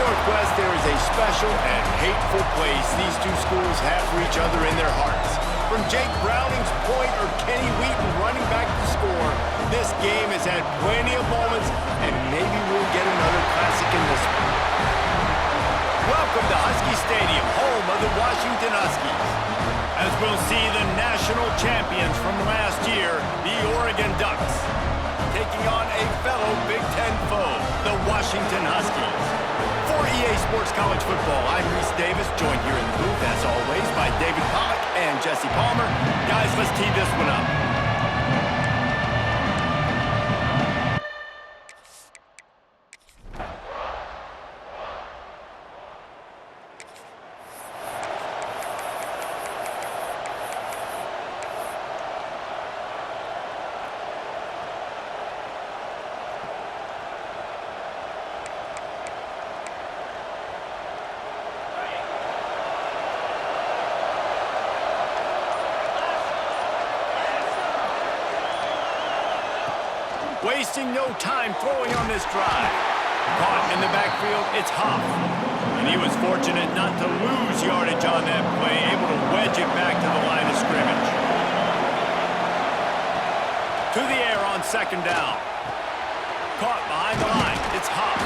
Northwest, there is a special and hateful place these two schools have for each other in their hearts. From Jake Browning's point or Kenny Wheaton running back to score, this game has had plenty of moments, and maybe we'll get another classic in this one. Welcome to Husky Stadium, home of the Washington Huskies, as we'll see the national champions from last year, the Oregon Ducks, taking on a fellow Big Ten foe, the Washington Huskies. For EA Sports College Football, I'm Reese Davis, joined here in the booth, as always, by David Pollack and Jesse Palmer. Guys, let's tee this one up. Wasting no time throwing on this drive. Caught in the backfield, it's Huff. And he was fortunate not to lose yardage on that play, able to wedge it back to the line of scrimmage. To the air on second down. Caught behind the line, it's Huff.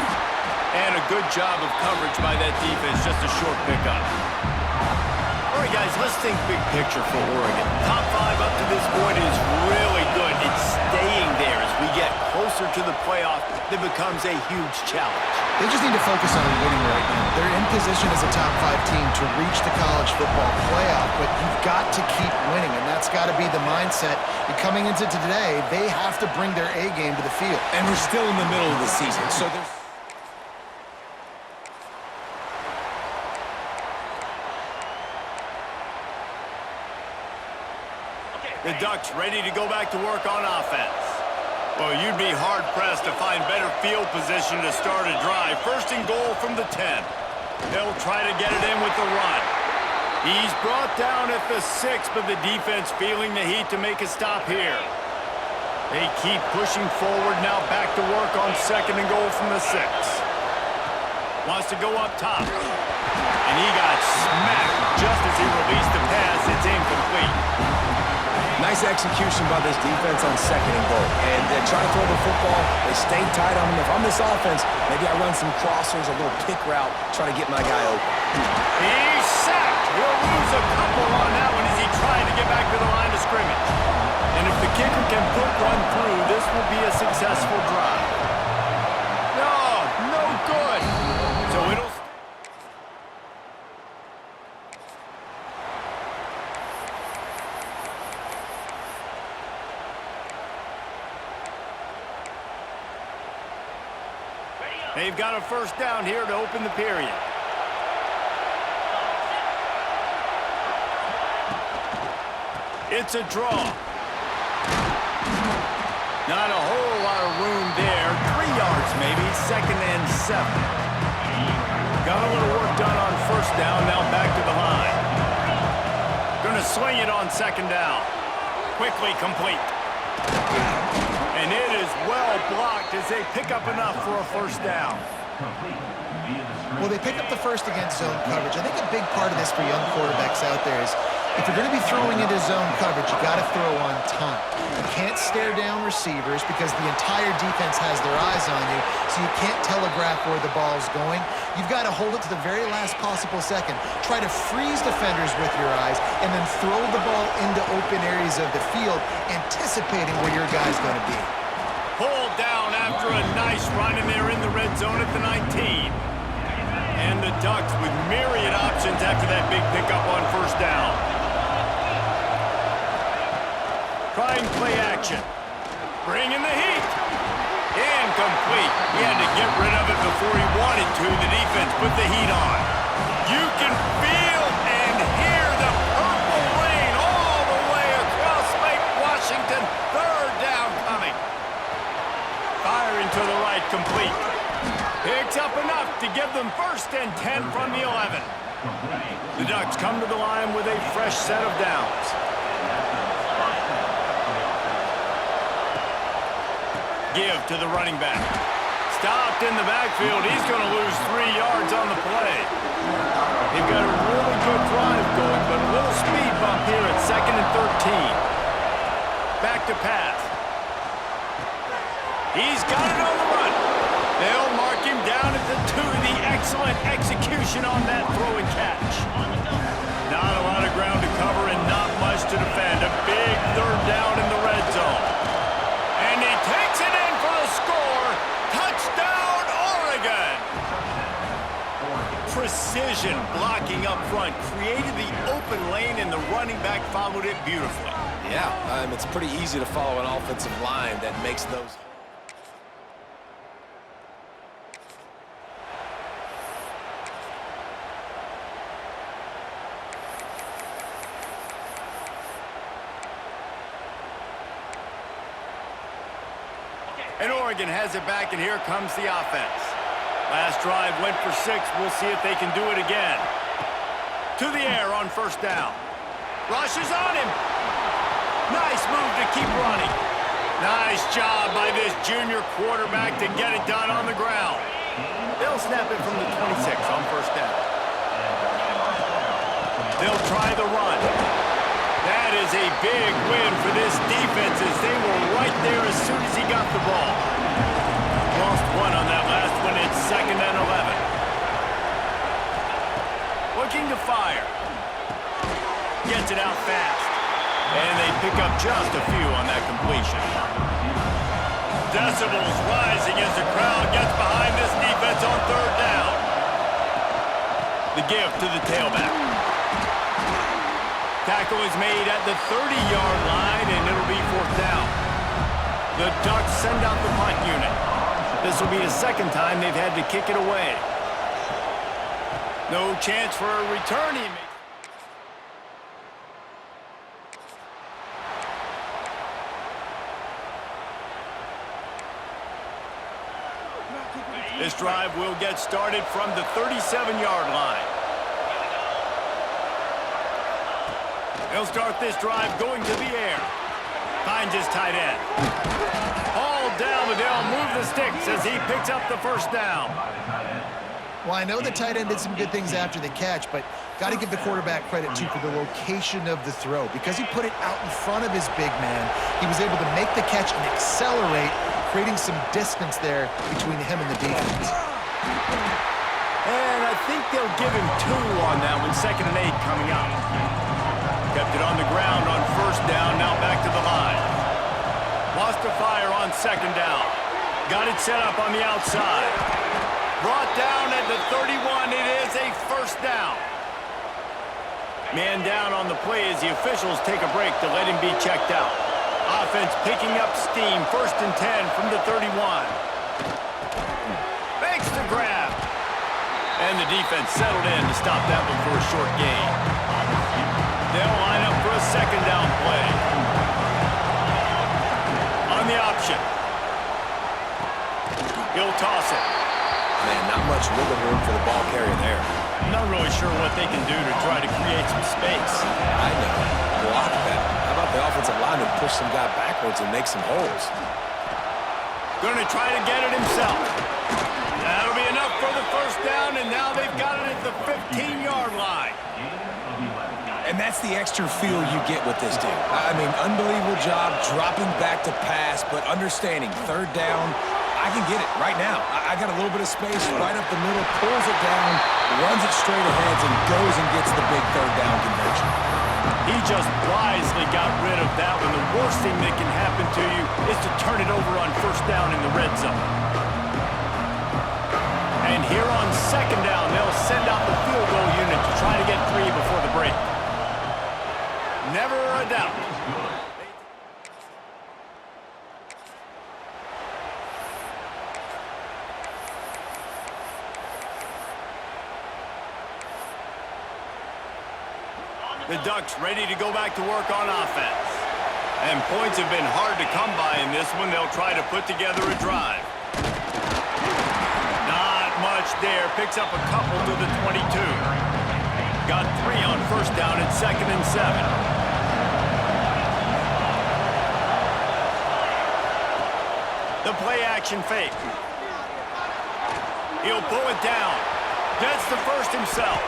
And a good job of coverage by that defense, just a short pickup. All right, guys, let's think big picture for Oregon. Top 5 up to this point is really good. It's staying there as we get closer to the playoff. That becomes a huge challenge. They just need to focus on winning right now. They're in position as a top 5 team to reach the college football playoff, but you've got to keep winning, and that's got to be the mindset. And coming into today, they have to bring their A game to the field. And we're still in the middle of the season, so there's... The Ducks ready to go back to work on offense. Well, you'd be hard-pressed to find better field position to start a drive. First and goal from the 10. They'll try to get it in with the run. He's brought down at the 6, but the defense feeling the heat to make a stop here. They keep pushing forward, now back to work on second and goal from the 6. Wants to go up top. And he got smacked just as he released the pass. It's incomplete. Nice execution by this defense on second and goal. And trying to throw the football, they stay tight on him. If I'm this offense, maybe I run some crossers, a little pick route, try to get my guy open. He's sacked. He'll lose a couple on that one as he tried to get back to the line of scrimmage. And if the kicker can put one through, this will be a successful drive. No good. So it'll... They've got a first down here to open the period. It's a draw. Not a whole lot of room there. 3 yards maybe, second and 7. Got a little work done on first down, now back to the line. Gonna swing it on second down. Quickly complete. And it is well blocked as they pick up enough for a first down. Well, they pick up the first against zone coverage. I think a big part of this for young quarterbacks out there is if you're going to be throwing into zone coverage, you got to throw on time. You can't stare down receivers because the entire defense has their eyes on you, so you can't telegraph where the ball's going. You've got to hold it to the very last possible second. Try to freeze defenders with your eyes and then throw the ball into open areas of the field, anticipating where your guy's going to be. Pulled down after a nice run, and they're in the red zone at the 19. And the Ducks with myriad options after that big pickup on first down. Trying play action. Bringing the heat. Incomplete. He had to get rid of it before he wanted to. The defense put the heat on. You can feel and hear the purple rain all the way across Lake Washington. Third down coming. Firing to the right, complete. Picks up enough to give them first and 10 from the 11. The Ducks come to the line with a fresh set of downs. Give to the running back. stopped in the backfield. He's going to lose 3 yards on the play. They've got a really good drive going, but a little speed bump here at 2nd and 13. Back to pass. He's got it on the run. They'll mark him down at the 2. The excellent execution on that throw and catch. Not a lot of ground to cover and not much to defend. A big 3rd down in the red zone. And he takes it in for the score. Touchdown, Oregon. Precision blocking up front created the open lane, and the running back followed it beautifully. Yeah, it's pretty easy to follow an offensive line that makes those. And Oregon has it back, and here comes the offense. Last drive went for 6. We'll see if they can do it again. To the air on 1st down. Rush is on him. Nice move to keep running. Nice job by this junior quarterback to get it done on the ground. They'll snap it from the 26 on 1st down. They'll try the run. That is a big win for this defense as they were right there as soon as he got the ball. Lost 1 on that last one. It's 2nd and 11. Looking to fire. Gets it out fast. And they pick up just a few on that completion. Decibels rising as the crowd gets behind this defense on 3rd down. The give to the tailback. Tackle is made at the 30-yard line, and it'll be 4th down. The Ducks send out the punt unit. This will be the 2nd time they've had to kick it away. No chance for a return. This drive will get started from the 37-yard line. He'll start this drive going to the air. Finds his tight end. Hauled down, but they'll move the sticks as he picks up the 1st down. Well, I know the tight end did some good things after the catch, but got to give the quarterback credit, too, for the location of the throw. Because he put it out in front of his big man, he was able to make the catch and accelerate, creating some distance there between him and the defense. And I think they'll give him 2 on that one. 2nd and 8 coming up. Kept it on the ground on 1st down, now back to the line. Lost a fire on 2nd down. Got it set up on the outside. Brought down at the 31. It is a 1st down. Man down on the play as the officials take a break to let him be checked out. Offense picking up steam. 1st and 10 from the 31. Makes the grab. And the defense settled in to stop that one for a short gain. They'll line up for a 2nd down play. On the option. He'll toss it. Man, not much wiggle room for the ball carrier there. Not really sure what they can do to try to create some space. I know. Block that. How about the offensive lineman push some guy backwards and make some holes? Going to try to get it himself. That'll be enough for the 1st down, and now they've got it at the 15-yard line. And that's the extra feel you get with this dude. I mean, unbelievable job dropping back to pass, but understanding 3rd down, I can get it right now. I got a little bit of space right up the middle, pulls it down, runs it straight ahead, and goes and gets the big 3rd down conversion. He just wisely got rid of that one. The worst thing that can happen to you is to turn it over on 1st down in the red zone. And here on 2nd down, they'll send out the field goal unit to try to get 3 before the break. Never a doubt. The Ducks ready to go back to work on offense. And points have been hard to come by in this one. They'll try to put together a drive. Not much there. Picks up a couple to the 22. Got 3 on 1st down and 2nd and 7. The play action fake. He'll pull it down. Gets the first himself.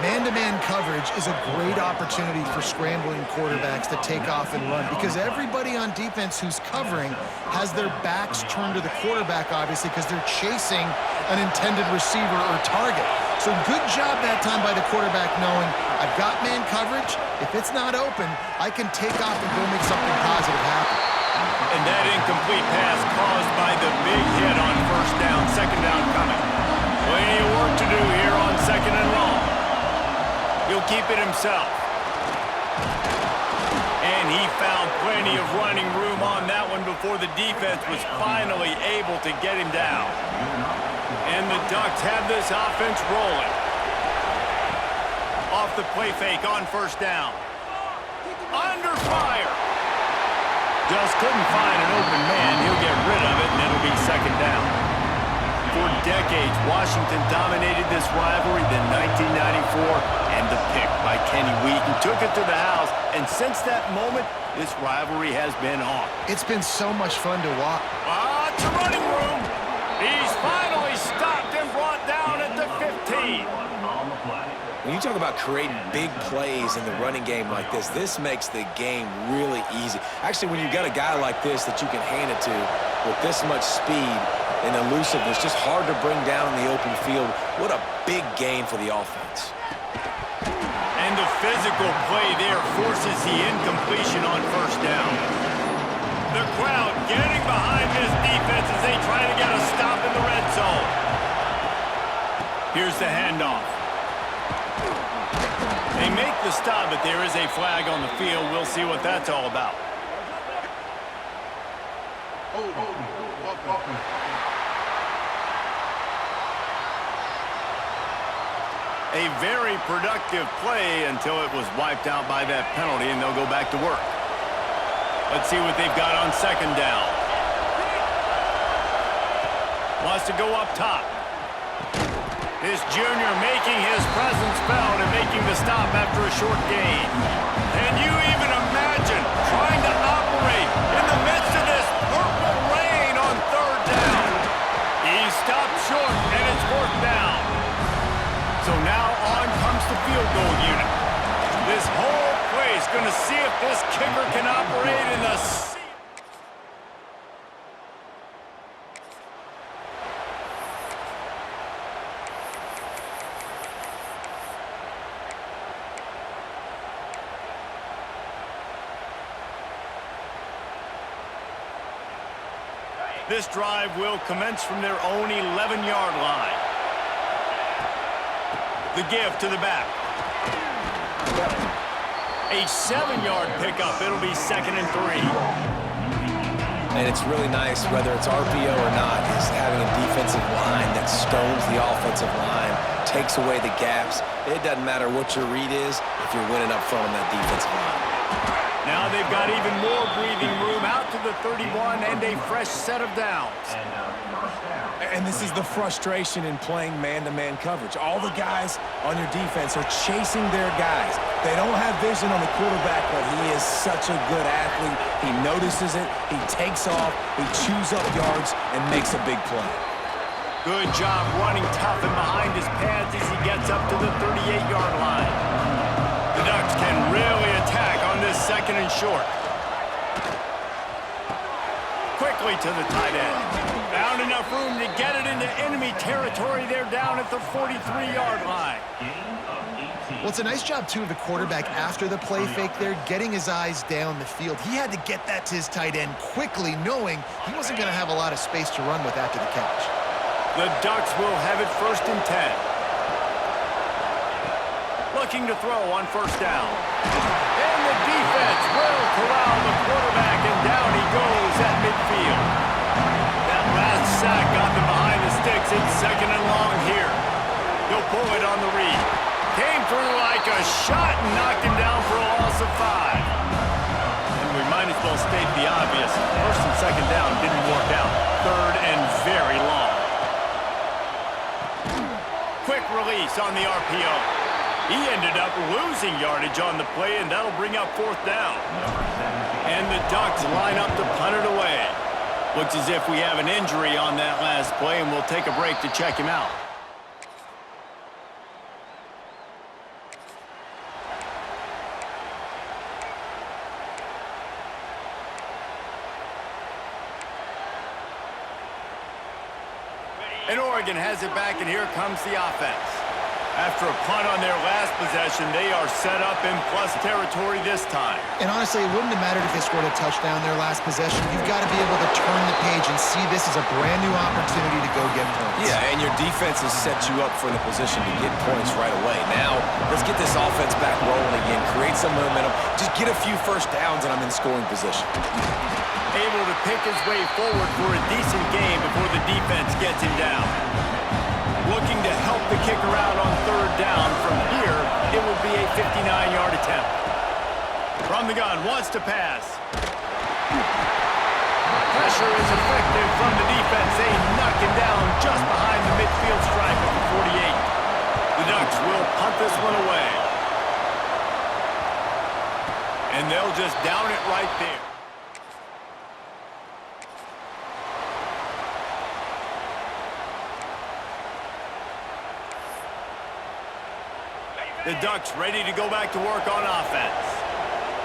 Man-to-man coverage is a great opportunity for scrambling quarterbacks to take off and run because everybody on defense who's covering has their backs turned to the quarterback, obviously, because they're chasing an intended receiver or target. So good job that time by the quarterback knowing, I've got man coverage. If it's not open, I can take off and go make something positive happen. And that incomplete pass caused by the big hit on first down, second down coming. Plenty of work to do here on second and long. He'll keep it himself. And he found plenty of running room on that one before the defense was finally able to get him down. And the Ducks have this offense rolling. Off the play fake on first down. Under fire. Just couldn't find an open man. He'll get rid of it, and it'll be second down. For decades, Washington dominated this rivalry. Then 1994, and the pick by Kenny Wheaton took it to the house. And since that moment, this rivalry has been on. It's been so much fun to watch. It's a running room. He's finally stopped and brought down at the 15. When you talk about creating big plays in the running game like this makes the game really easy. Actually, when you got a guy like this that you can hand it to with this much speed and elusiveness, just hard to bring down in the open field. What a big gain for the offense. And the physical play there forces the incompletion on first down. The crowd getting behind this defense as they try to get a stop in the red zone. Here's the handoff. They make the stop, but there is a flag on the field. We'll see what that's all about. A very productive play until it was wiped out by that penalty, and they'll go back to work. Let's see what they've got on second down. Wants to go up top. This junior making his presence felt and making the stop after a short gain. Can you even imagine trying to operate in the midst of this purple rain on third down? He stopped short, and it's fourth down. So now on comes the field goal unit. This whole place going to see if this kicker can operate in the sea. This drive will commence from their own 11-yard line. The give to the back. A 7-yard pickup. It'll be 2nd and 3. And it's really nice, whether it's RPO or not, is having a defensive line that stones the offensive line, takes away the gaps. It doesn't matter what your read is if you're winning up front on that defensive line. Now they've got even more breathing room out to the 31 and a fresh set of downs. And this is the frustration in playing man-to-man coverage. All the guys on your defense are chasing their guys. They don't have vision on the quarterback, but he is such a good athlete. He notices it, he takes off, he chews up yards, and makes a big play. Good job running tough and behind his pads as he gets up to the 38-yard line. The Ducks can really attack on this 2nd and short. Quickly to the tight end. Found enough room to get it into enemy territory. They're down at the 43-yard line. Well, it's a nice job, too, of the quarterback after the play fake there, getting his eyes down the field. He had to get that to his tight end quickly, knowing he wasn't going to have a lot of space to run with after the catch. The Ducks will have it 1st and 10. Looking to throw on first down. And the defense will corral the quarterback, and down he goes at midfield. That last sack got them behind the sticks. It's 2nd and long here. He'll pull it on the read. Came through like a shot and knocked him down for a loss of 5. And we might as well state the obvious. 1st and 2nd down didn't work out. 3rd and very long. Quick release on the RPO. He ended up losing yardage on the play, and that'll bring up 4th down. And the Ducks line up to punt it away. Looks as if we have an injury on that last play, and we'll take a break to check him out. And Oregon has it back, and here comes the offense. After a punt on their last possession, they are set up in plus territory this time. And honestly, it wouldn't have mattered if they scored a touchdown their last possession. You've got to be able to turn the page and see this as a brand new opportunity to go get points. Yeah, and your defense has set you up for the position to get points right away. Now, let's get this offense back rolling again, create some momentum, just get a few first downs, and I'm in scoring position. Able to pick his way forward for a decent game before the defense gets him down. Looking to help the kicker out on third down. From here, it will be a 59-yard attempt. From the gun, wants to pass. Pressure is effective from the defense. They knock him down just behind the midfield stripe at the 48. The Ducks will punt this one away. And they'll just down it right there. The Ducks ready to go back to work on offense.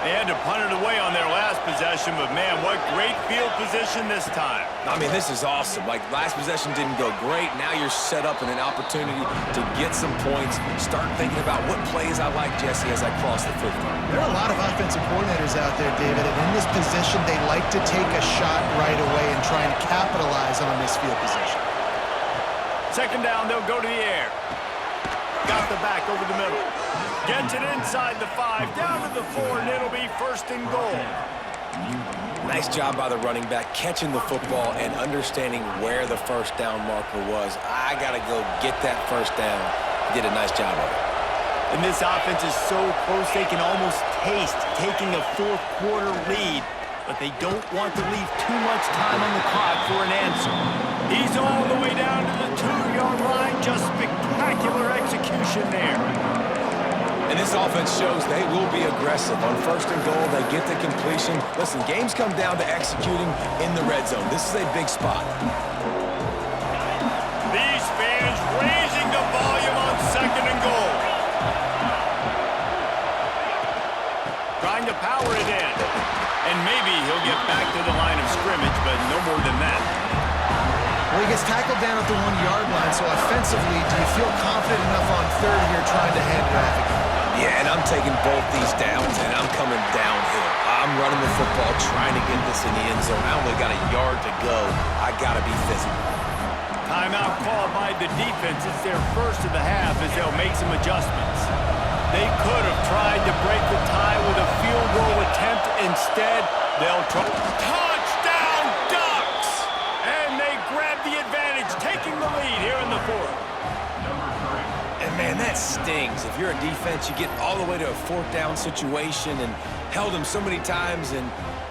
They had to punt it away on their last possession, but man, what great field position this time. I mean, this is awesome. Like, last possession didn't go great. Now you're set up in an opportunity to get some points. Start thinking about what plays I like, Jesse, as I cross the 50. There are a lot of offensive coordinators out there, David, and in this position, they like to take a shot right away and try and capitalize on this field position. Second down, they'll go to the air. Got the back over the middle. Gets it inside the 5, down to the 4, and it'll be first and goal. Nice job by the running back, catching the football and understanding where the first down marker was. I got to go get that first down. Did a nice job of it. And this offense is so close they can almost taste taking a fourth quarter lead, but they don't want to leave too much time on the clock for an answer. He's all the way down to the 2-yard line. Just spectacular execution there. And this offense shows they will be aggressive. On first and goal, they get the completion. Listen, games come down to executing in the red zone. This is a big spot. These fans raising the volume on second and goal. Trying to power it in. And maybe he'll get back to the line of scrimmage, but no more than that. Well, he gets tackled down at the 1-yard line, so offensively, do you feel confident enough on third here trying to hand traffic? Yeah, and I'm taking both these downs, and I'm coming downhill. I'm running the football, trying to get this in the end zone. I only got a yard to go. I got to be physical. Timeout called by the defense. It's their first of the half as they'll make some adjustments. They could have tried to break the tie with a field goal attempt. Instead, they'll try. Touchdown, Ducks! And they grab the advantage, taking the lead here in the fourth. And, man, that stings. If you're a defense, you get all the way to a fourth down situation and held them so many times, and,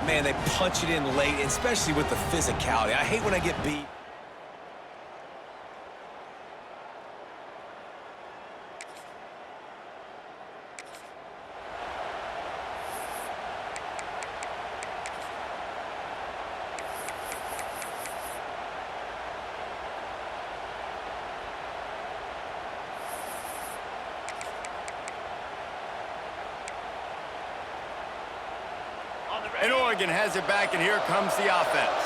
man, they punch it in late, especially with the physicality. I hate when I get beat. And Oregon has it back, and here comes the offense.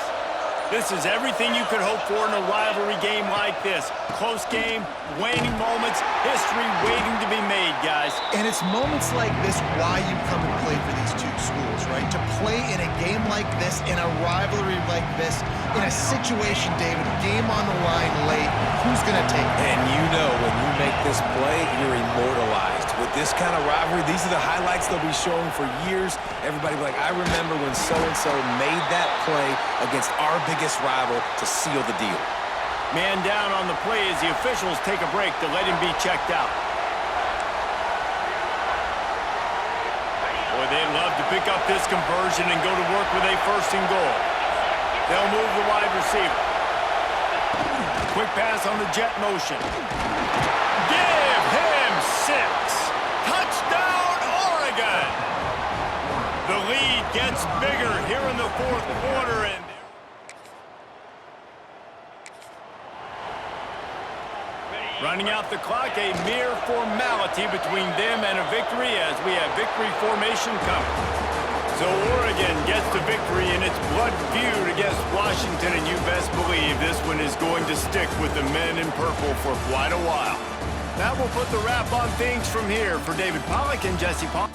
This is everything you could hope for in a rivalry game like this. Close game, waning moments, history waiting to be made, guys. And it's moments like this why you come and play for these two schools, right? To play in a game like this, in a rivalry like this, in a situation, David, game on the line late, who's going to take it? And you know when you make this play, you're immortalized. With this kind of rivalry, these are the highlights they'll be showing for years. Everybody will be like, I remember when so-and-so made that play against our biggest rival to seal the deal. Man down on the play as the officials take a break to let him be checked out. Boy, they'd love to pick up this conversion and go to work with a first and goal. They'll move the wide receiver. Quick pass on the jet motion. Give him 6. Touchdown, Oregon! The lead gets bigger here in the fourth quarter, and Running out the clock, a mere formality between them and a victory as we have victory formation coming. So Oregon gets the victory in its blood feud against Washington, and you best believe this one is going to stick with the men in purple for quite a while. That will put the wrap on things from here. For David Pollack and Jesse Paul.